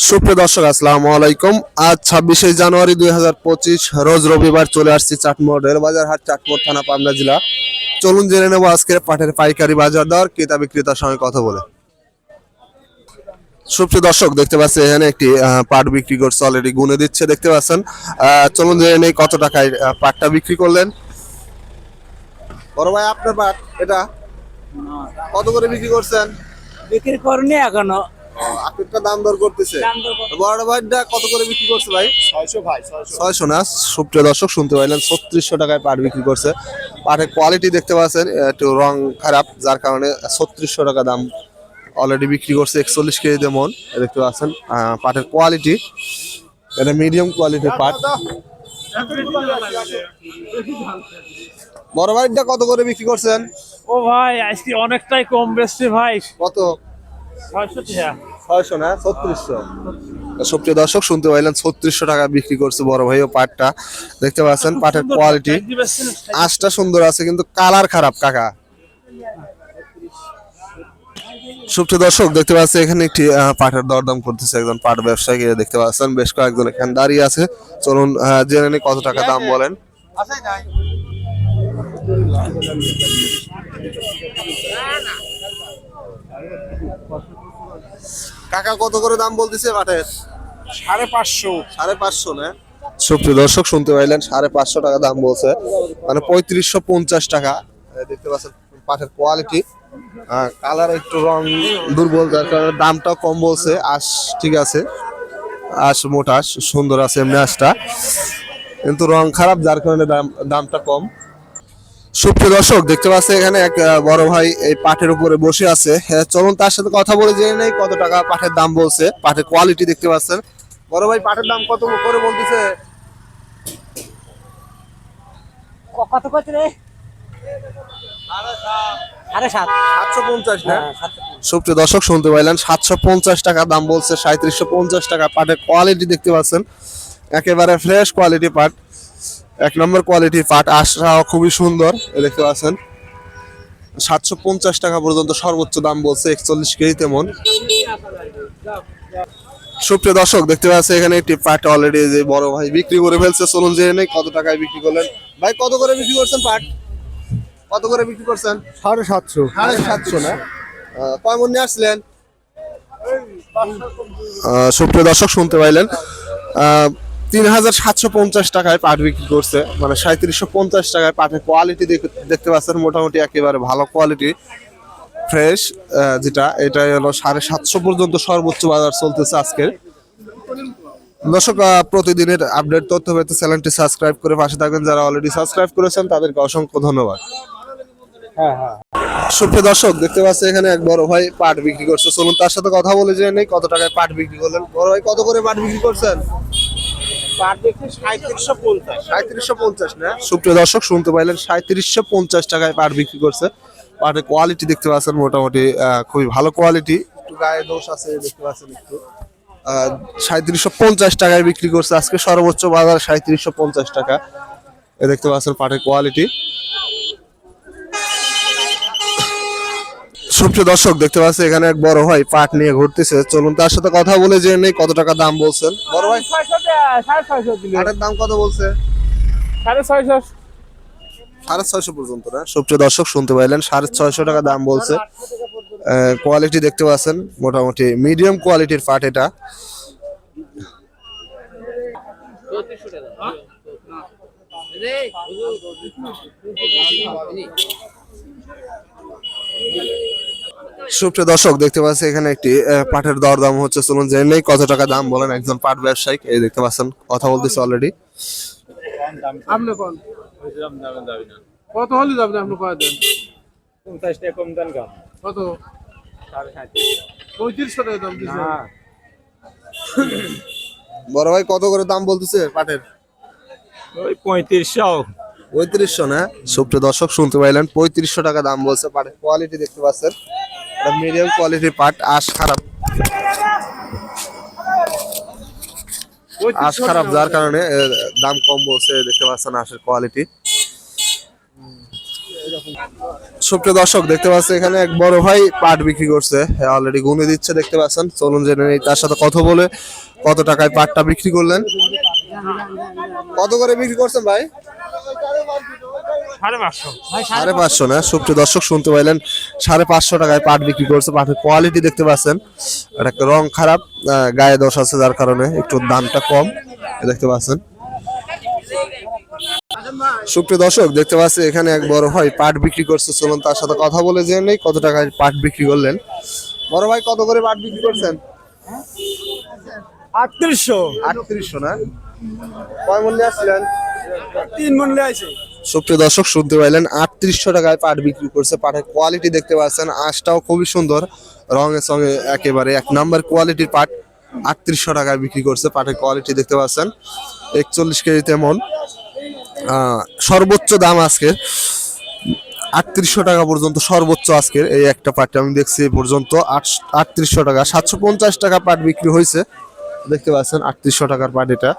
সুপ্রিয় দর্শক আসসালামু আলাইকুম। আজ 26শে জানুয়ারি 2025 রোজ রবিবার চলে আসছি চাটমোহর রেলবাজার হাট, চাটমোহর থানা, পাবনা জেলা। চলুন জেনে নেবো আজকের পাটের পাইকারি বাজার দর, ক্রেতা বিক্রেতার সঙ্গে কথা বলে। সুপ্রিয় দর্শক দেখতে পাচ্ছেন এখানে একটি পাট বিক্রি করছে, অলরেডি গুনে দিচ্ছে দেখতে পাচ্ছেন। চলুন জেনে নেই কত টাকায় পাটটা বিক্রি করলেন। বড় ভাই আপনার পাট এটা কত করে বিক্রি করছেন? বিক্রি করিনি এখনো। আপনারটা দাম দর করতেছে। বড় ভাইটা কত করে বিক্রি করছে ভাই? 600 ভাই 600 না। সুপ্রিয় দর্শক শুনতে পাইলেন 3600 টাকায় পাট বিক্রি করছে। পাটের কোয়ালিটি দেখতে পাচ্ছেন একটু রং খারাপ, যার কারণে 3600 টাকা দাম অলরেডি বিক্রি করছে। 41 কেজিতে মন দেখতে পাচ্ছেন। পাটের কোয়ালিটি এটা মিডিয়াম কোয়ালিটির পাট। বড় ভাইটা কত করে বিক্রি করছেন? ও ভাই আজকে অনেকটাই কম বেশি ভাই। কত? 600 টাকা। 600 না 3600। সুপ্রিয় দর্শক শুনতে পাইলেন 3600 টাকা বিক্রি করছে বড় ভাই ও পাটটা দেখতে পাচ্ছেন। পাটের কোয়ালিটি আঁশটা সুন্দর আছে কিন্তু কালার খারাপ কাকা। সুপ্রিয় দর্শক দেখতে পাচ্ছেন এখানে একটি পাটের দরদাম করতেছে একজন পাট ব্যবসায়ী, দেখতে পাচ্ছেন বেশ কয়েকজন এখানে দাঁড়িয়ে আছে। চলুন জেনে নিই কত টাকা দাম বলেন। কাকা কত করে দাম বলতেছে পাটের? 550 550 না। সুপ্রিয় দর্শক শুনতে পাইলেন 550 টাকা দাম বলছে, মানে 3550 টাকা। দেখতে পাচ্ছেন পাটের কোয়ালিটি, কালার একটু রং দুর্বল, যার কারণে দামটাও কম বলছে। আঁশ ঠিক আছে, আঁশ মোটা আঁশ সুন্দর আছে এমনি আঁশটা, কিন্তু রং খারাপ যার কারণে দামটা কম। সুপ্রিয় দর্শক দেখতে পাচ্ছেন এখানে এক বড় ভাই এই পাটের উপরে বসে আছে। চলুন তার সাথে কথা বলে জেনে নেই কত টাকা পাটের দাম বলছে। পাটের কোয়ালিটি দেখতে পাচ্ছেন। বড় ভাই পাটের দাম কত করে বলতেছে? কত কত রে? 7.5। 750 না। সুপ্রিয় দর্শক শুনতে পাইলেন 750 টাকা দাম বলছে। 3750 টাকা পাটের কোয়ালিটি দেখতে পাচ্ছেন, একেবারে ফ্রেশ কোয়ালিটি পাট, এক নম্বর কোয়ালিটির পাট। আঁশটাও খুবই সুন্দর দেখতে পাচ্ছেন। 750 টাকা পর্যন্ত সর্বোচ্চ দাম বলছে, 41 কেজিতে মন। সুপ্রিয় দর্শক দেখতে পাচ্ছেন এখানে একটি পাট অলরেডি যে বড় ভাই বিক্রি করে ফেলছে। চলুন জেনে নেই কত টাকায় বিক্রি করলেন। ভাই কত করে বিক্রি করছেন পাট? কত করে বিক্রি করছেন? 750 750 না। কয় মন নিয়ে আসলেন? সুপ্রিয় দর্শক শুনতে পাইলেন 3750 টাকায় পাট বিক্রি করছে, মানে 3750 টাকায়। পাটের কোয়ালিটি দেখতে পাচ্ছেন মোটামুটি একেবারে ভালো কোয়ালিটি, ফ্রেশ যেটা, এটাই হলো 750 পর্যন্ত সর্বোচ্চ বাজার চলতেছে আজকের। দর্শক প্রতিদিনের আপডেট তথ্য পেতে চ্যানেলটি সাবস্ক্রাইব করে পাশে থাকবেন। যারা অলরেডি সাবস্ক্রাইব করেছেন তাদেরকে অসংখ্য ধন্যবাদ। সুপ্রিয় দর্শক দেখতে পাচ্ছেন এখানে এক বড় ভাই পাট বিক্রি করছে। চলুন তার সাথে কথা বলে জেনে নেই কত টাকায় পাট বিক্রি করলেন। বড় ভাই কত করে পাট বিক্রি করছেন? পার দেখে 3750 3750 না। সুপ্রিয় দর্শক শুনতে পাইলেন 3750 টাকায় পাট বিক্রি করছে। পাটের কোয়ালিটি দেখতে পাচ্ছেন মোটামুটি খুবই ভালো কোয়ালিটি, একটু গায়ে দোষ আছে দেখতে পাচ্ছেন একটু। 3750 টাকায় বিক্রি করছে আজকে, সর্বোচ্চ বাজার 3750 টাকা। এ দেখতে পাচ্ছেন পাটের কোয়ালিটি। সুপ্রিয় দর্শক দেখতে পাচ্ছেন এখানে এক বড় ভাই পাট নিয়ে ঘুরতেছে। চলুন তার সাথে কথা বলে জেনে নেই কত টাকা দাম বলছেন। বড় ভাই 650 দিলে। পাটের দাম কত বলছে? 650। 650 পর্যন্ত না। সুপ্রিয় দর্শক শুনতে পাইলেন 650 টাকা দাম বলছে। কোয়ালিটি দেখতে পাচ্ছেন মোটামুটি মিডিয়াম কোয়ালিটির পাট এটা। সুপ্রিয় দর্শক দেখতে পাচ্ছি এখানে একটি পাটের দরদাম হচ্ছে। চলুন জেনে নেই কত টাকা দাম বলেন একজন পাট ব্যবসায়ী। এই দেখতে পাচ্ছেন কথা বলতেছে অলরেডি। আপনি কোন কত হলে যাবেন? আপনি কয় দেন? 50 টাকা কম দেন কাম কত? 37 3500 টাকা দাম দিছেন। বড় ভাই কত করে দাম বলতেছে পাটের? ওই 3500 3500 না। সুপ্রিয় দর্শক শুনতে পাইলেন 3500 টাকা দাম বলছে। পাটের কোয়ালিটি দেখতে পাচ্ছেন, মিডিয়াম কোয়ালিটির পাট। আঁশ খারাপ, আঁশ খারাপ যার কারণে দাম কম বলছে। দেখতে পাচ্ছেন আঁশের কোয়ালিটি। সুপ্রিয় দর্শক দেখতে পাচ্ছেন এখানে এক বড় ভাই পাট বিক্রি করছে, অলরেডি গুনে দিচ্ছে দেখতে পাচ্ছেন। চলুন জেনে নেই তার সাথে কথা বলে কত টাকায় পাটটা বিক্রি করলেন। কত করে বিক্রি করছেন ভাই? 550 না? সুপ্রিয় দর্শক শুনতে পাইলেন 550 টাকায় পাট বিক্রি করছে। পাটের কোয়ালিটি দেখতে পাচ্ছেন, আর একটা রং খারাপ, গায়ে দোষ আছে যার কারণে একটু দামটা কম দেখতে পাচ্ছেন। সুপ্রিয় দর্শক দেখতে পাচ্ছি এখানে এক বড় ভাই পাট বিক্রি করছে, চলুন তার সাথে কথা বলে জেনে নেই কত টাকায় পাট বিক্রি করলেন। বড় ভাই কত করে পাট বিক্রি করছেন? 3800 না? কয় মূল্যে আসছিলেন? 3 মন আছে। সুপ্রিয় দর্শক শুনতে পাইলেন 3800 টাকায় পাট বিক্রি করছে। পাটের কোয়ালিটি দেখতে পাচ্ছেন, আঁশটাও খুবই সুন্দর, রঙের সঙ্গে একেবারে এক নাম্বার কোয়ালিটির পাট। 3800 টাকায় বিক্রি করছে। পাটের কোয়ালিটি দেখতে পাচ্ছেন 41 কেজিতে মন। সর্বোচ্চ দাম আজকে 3800 টাকা পর্যন্ত সর্বোচ্চ আজকের এই একটা পাটে আমি দেখছি এই পর্যন্ত 3800 টাকা। 750 টাকা পাট বিক্রি হয়েছে দেখতে পাচ্ছেন, 3800 টাকার পাট এটা।